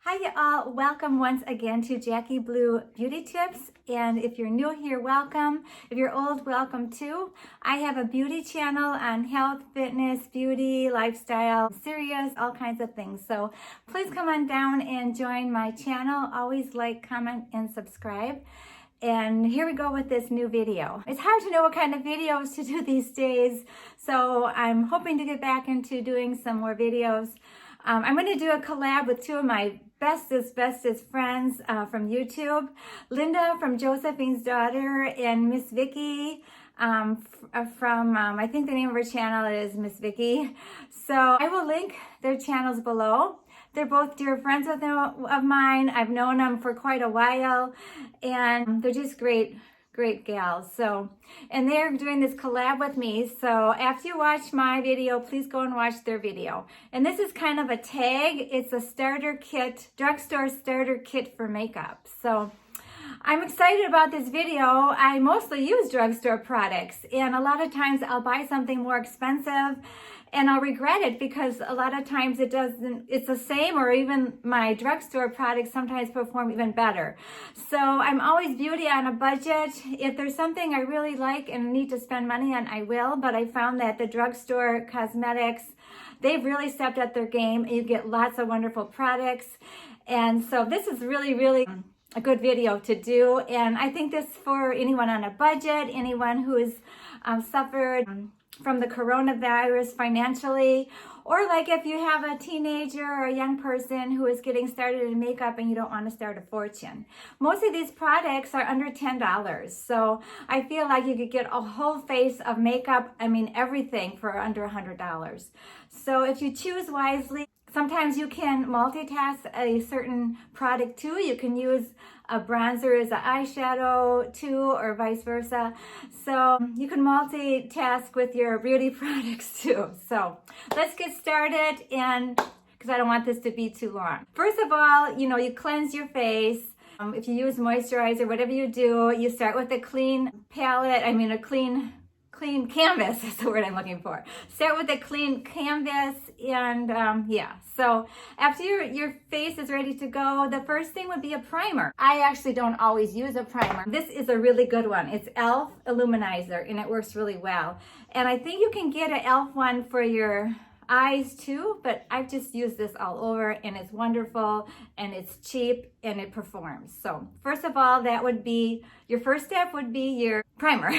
Hi y'all, welcome once again to Jackie Blue Beauty Tips, and if you're new here, welcome. If you're old, welcome too. I have a beauty channel on health, fitness, beauty, lifestyle, serious, all kinds of things. So please come on down and join my channel. Always like, comment, and subscribe. And here we go with this new video. It's hard to know what kind of videos to do these days, so I'm hoping to get back into doing some more videos. I'm going to do a collab with two of my bestest friends from YouTube, Linda from Josephinesdaughter and MzVicky from, I think the name of her channel is MzVicky. So I will link their channels below. They're both dear friends of mine. I've known them for quite a while, and they're just great gals. So, and they're doing this collab with me. So after you watch my video, please go and watch their video. And this is kind of a tag. It's a starter kit, drugstore starter kit for makeup. So I'm excited about this video. I mostly use drugstore products, and a lot of times I'll buy something more expensive and I'll regret it because a lot of times it's the same, or even my drugstore products sometimes perform even better. So I'm always beauty on a budget. If there's something I really like and need to spend money on, I will, but I found that the drugstore cosmetics, they've really stepped up their game. You get lots of wonderful products. And so this is really a good video to do. And I think this for anyone on a budget, anyone who has suffered from the coronavirus financially, or like if you have a teenager or a young person who is getting started in makeup and you don't want to start a fortune. Most of these products are under $10. So I feel like you could get a whole face of makeup, I mean everything, for under $100. So if you choose wisely, sometimes you can multitask a certain product too. You can use a bronzer as an eyeshadow too, or vice versa. So you can multitask with your beauty products too. So let's get started, and because I don't want this to be too long. First of all, you cleanse your face. If you use moisturizer, whatever you do, you start with a clean palette, a clean canvas is the word I'm looking for. Start with a clean canvas, and so after your face is ready to go, the first thing would be a primer. I actually don't always use a primer. This is a really good one. It's e.l.f. Illuminizer, and it works really well. And I think you can get an e.l.f. one for your eyes too, but I've just used this all over, and it's wonderful, and it's cheap, and it performs. So first of all, that would be your first step, would be your primer.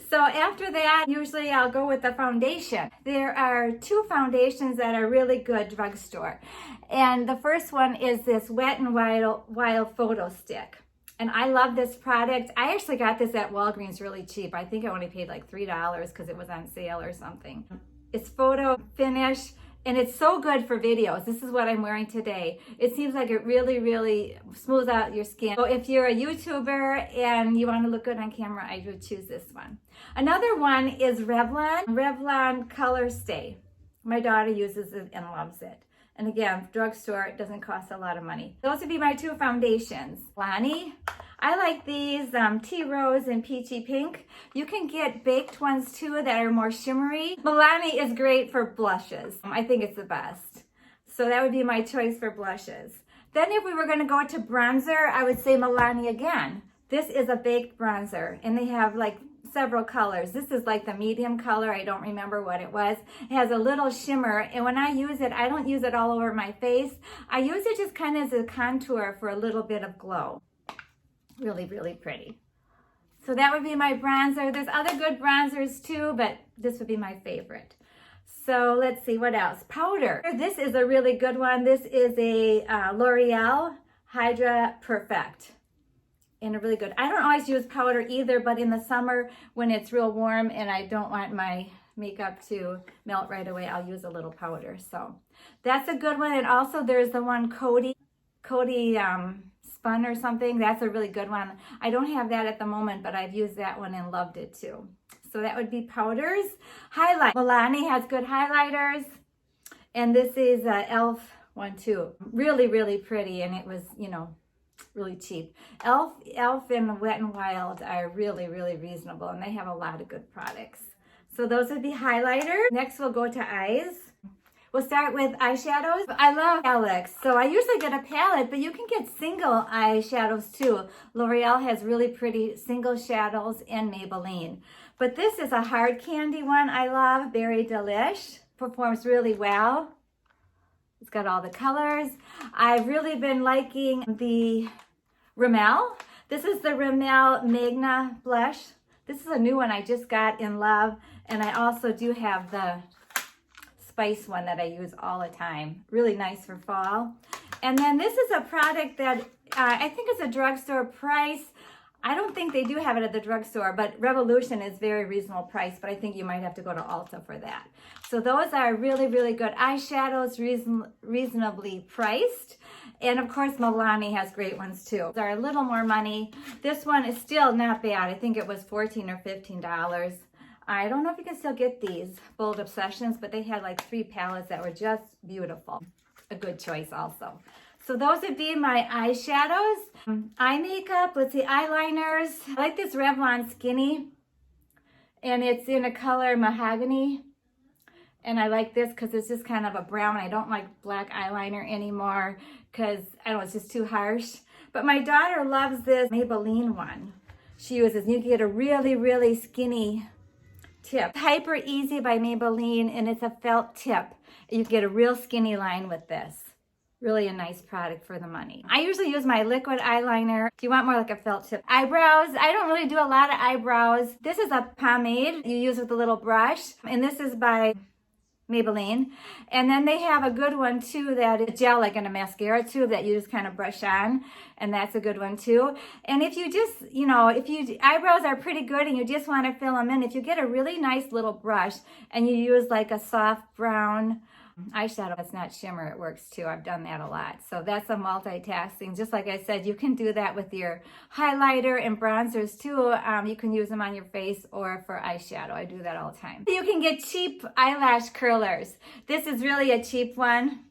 So after that, usually I'll go with the foundation. There are two foundations that are really good drugstore, and the first one is this Wet n Wild Photo Stick. And I love this product. I actually got this at Walgreens really cheap. I think I only paid like $3 because it was on sale or something. It's photo finish, and it's so good for videos. This is what I'm wearing today. It seems like it really smooths out your skin. So if you're a YouTuber and you want to look good on camera, I would choose this one. Another one is Revlon Color Stay. My daughter uses it and loves it. And again, drugstore, it doesn't cost a lot of money. Those would be my two foundations. Milani, I like these Tea Rose and Peachy Pink. You can get baked ones too that are more shimmery. Milani is great for blushes. I think it's the best. So that would be my choice for blushes. Then if we were going to go to bronzer, I would say Milani again. This is a baked bronzer, and they have like several colors. This is like the medium color. I don't remember what it was. It has a little shimmer, and when I use it, I don't use it all over my face. I use it just kind of as a contour for a little bit of glow. Really pretty. So that would be my bronzer. There's other good bronzers too, but this would be my favorite. So let's see, what else? Powder. This is a really good one. This is a L'Oreal Hydra Perfect. And a really good. I don't always use powder either, but in the summer when it's real warm and I don't want my makeup to melt right away, I'll use a little powder. So that's a good one. And also there's the one Coty Spun or something. That's a really good one. I don't have that at the moment, but I've used that one and loved it too. So that would be powders. Highlight. Milani has good highlighters, and this is a e.l.f. one too. Really pretty, and it was, really cheap. e.l.f. and Wet n Wild are really reasonable, and they have a lot of good products. So those would be highlighters. Next we'll go to eyes. We'll start with eyeshadows. I love palettes, so I usually get a palette, but you can get single eyeshadows too. L'Oreal has really pretty single shadows and Maybelline. But this is a hard candy one I love, Berry Delish. Performs really well. It's got all the colors. I've really been liking the Rimmel. This is the Rimmel Magna Blush. This is a new one I just got in love, and I also do have the Spice one that I use all the time. Really nice for fall. And then this is a product that I think is a drugstore price. I don't think they do have it at the drugstore, but Revolution is very reasonable price, but I think you might have to go to Ulta for that. So those are really, really good eyeshadows, reasonably priced. And of course, Milani has great ones too. They're a little more money. This one is still not bad. I think it was $14 or $15. I don't know if you can still get these Bold Obsessions, but they had like 3 palettes that were just beautiful. A good choice also. So those would be my eyeshadows. Eye makeup, let's see, eyeliners. I like this Revlon Skinny, and it's in a color Mahogany. And I like this because it's just kind of a brown. I don't like black eyeliner anymore because, I don't know, it's just too harsh. But my daughter loves this Maybelline one. She uses, you can get a really, really skinny tip. Hyper Easy by Maybelline, and it's a felt tip. You can get a real skinny line with this. Really a nice product for the money. I usually use my liquid eyeliner. If you want more like a felt tip. Eyebrows, I don't really do a lot of eyebrows. This is a pomade you use with a little brush, and this is by Maybelline. And then they have a good one too that is gel, like in a mascara tube that you just kind of brush on, and that's a good one too. And if you just, you know, if you eyebrows are pretty good and you just want to fill them in, if you get a really nice little brush and you use like a soft brown eyeshadow that's not shimmer, it works too. I've done that a lot. So that's a multitasking. Just like I said, you can do that with your highlighter and bronzers too. You can use them on your face or for eyeshadow. I do that all the time. You can get cheap eyelash curlers. This is really a cheap one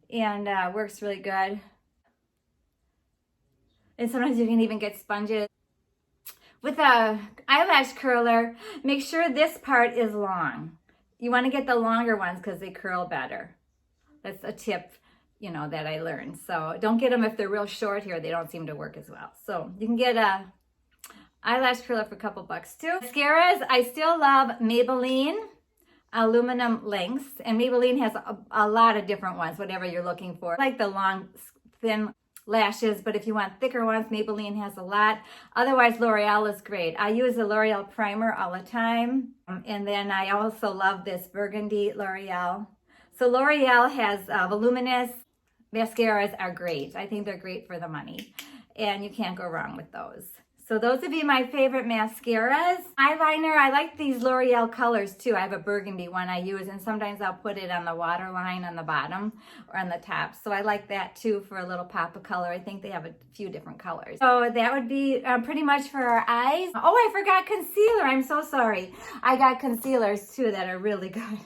and works really good. And sometimes you can even get sponges. With a eyelash curler, make sure this part is long. You want to get the longer ones because they curl better. That's a tip, you know, that I learned. So don't get them if they're real short here. They don't seem to work as well. So you can get a eyelash curler for a couple bucks too. Mascaras, I still love Maybelline aluminum lengths. And Maybelline has a lot of different ones, whatever you're looking for. I like the long, thin lashes, but if you want thicker ones, Maybelline has a lot. Otherwise, L'Oreal is great. I use the L'Oreal primer all the time. And then I also love this burgundy L'Oreal. So L'Oreal has voluminous mascaras are great. I think they're great for the money. And you can't go wrong with those. So those would be my favorite mascaras. Eyeliner, I like these L'Oreal colors too. I have a burgundy one I use, and sometimes I'll put it on the waterline on the bottom or on the top. So I like that too for a little pop of color. I think they have a few different colors. So that would be pretty much for our eyes. Oh, I forgot concealer. I'm so sorry. I got concealers too that are really good.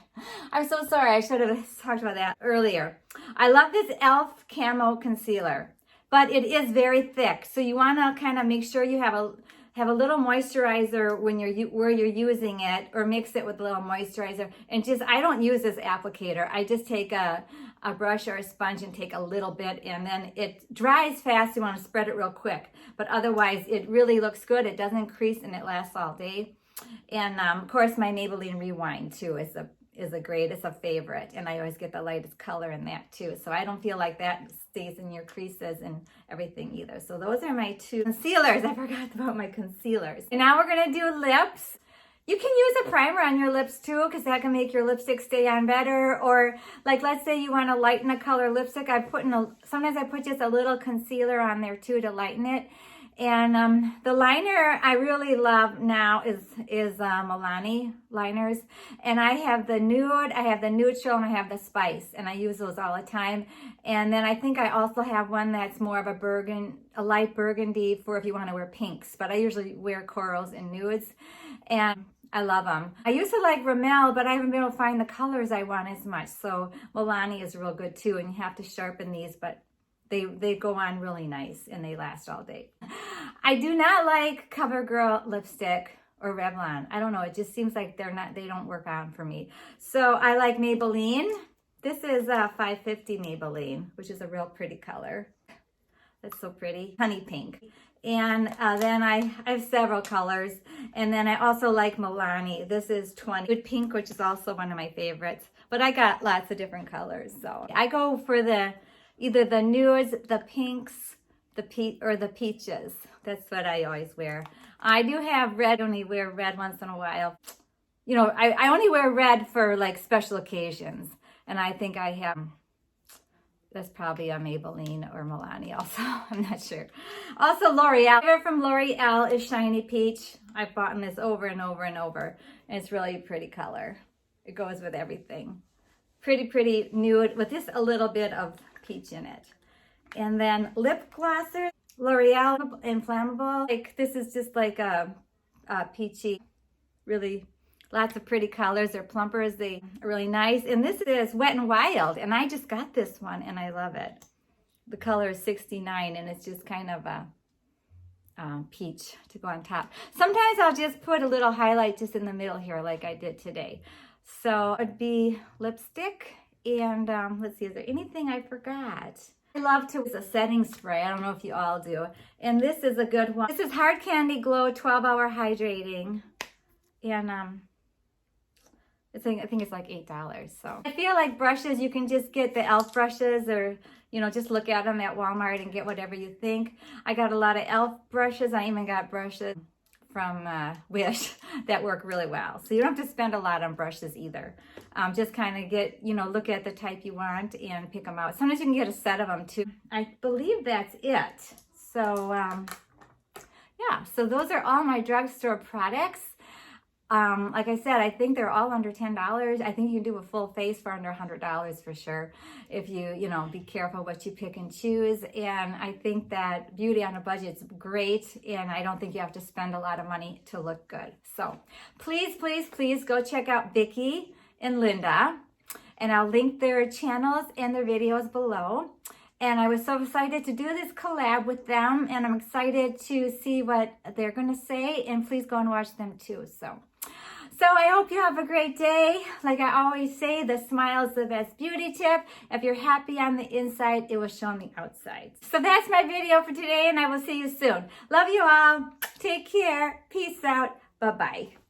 I'm so sorry. I should have talked about that earlier. I love this e.l.f. Camo Concealer. But it is very thick, so you want to kind of make sure you have a little moisturizer when where you're using it, or mix it with a little moisturizer. And just, I don't use this applicator. I just take a brush or a sponge and take a little bit, and then it dries fast. You want to spread it real quick, but otherwise it really looks good. It doesn't crease and it lasts all day. And of course, my Maybelline Rewind too is a favorite, and I always get the lightest color in that too. So I don't feel like that stays in your creases and everything either. So those are my 2 concealers. I forgot about my concealers. And now we're gonna do lips. You can use a primer on your lips too, because that can make your lipstick stay on better. Or like, let's say you want to lighten a color lipstick. Sometimes I put just a little concealer on there too to lighten it. And the liner I really love now is Milani liners. And I have the nude, I have the neutral, and I have the spice. And I use those all the time. And then I think I also have one that's more of a light burgundy for if you want to wear pinks. But I usually wear corals and nudes. And I love them. I used to like Rimmel, but I haven't been able to find the colors I want as much. So Milani is real good too. And you have to sharpen these, but they go on really nice and they last all day. I do not like CoverGirl lipstick. or Revlon. I don't know. It just seems like they don't work on for me. So I like Maybelline. This is a 550 Maybelline, which is a real pretty color. That's so pretty. Honey pink. And then I have several colors. And then I also like Milani. This is 20. Good pink, which is also one of my favorites. But I got lots of different colors. So I go for either the nudes, the pinks, the peaches. That's what I always wear. I do have red. I only wear red once in a while. You know, I only wear red for like special occasions. And I think I have, that's probably a Maybelline or Milani also. I'm not sure. Also L'Oreal. My favorite from L'Oreal is Shiny Peach. I've bought this over and over and over. And it's really a pretty color. It goes with everything. Pretty nude with just a little bit of peach in it. And then lip glosser. L'Oreal Inflammable. Like this is just like a peachy, really lots of pretty colors. They're plumpers. They are really nice. And this is Wet n Wild. And I just got this one and I love it. The color is 69 and it's just kind of a peach to go on top. Sometimes I'll just put a little highlight just in the middle here like I did today. So it'd be lipstick and let's see, is there anything I forgot? I love to use a setting spray. I don't know if you all do. And this is a good one. This is Hard Candy Glow 12-Hour Hydrating. And I think it's like $8. So I feel like brushes, you can just get the e.l.f. brushes or, you know, just look at them at Walmart and get whatever you think. I got a lot of e.l.f. brushes. I even got brushes from Wish that work really well. So you don't have to spend a lot on brushes either. Just kind of get, you know, look at the type you want and pick them out. Sometimes you can get a set of them too. I believe that's it. So yeah, so those are all my drugstore products. Like I said, I think they're all under $10. I think you can do a full face for under $100 for sure. If you know, be careful what you pick and choose. And I think that beauty on a budget is great. And I don't think you have to spend a lot of money to look good. So please go check out Vicki and Linda. And I'll link their channels and their videos below. And I was so excited to do this collab with them. And I'm excited to see what they're going to say. And please go and watch them too. So I hope you have a great day. Like I always say, the smile is the best beauty tip. If you're happy on the inside, it will show on the outside. So that's my video for today, and I will see you soon. Love you all. Take care. Peace out. Bye-bye.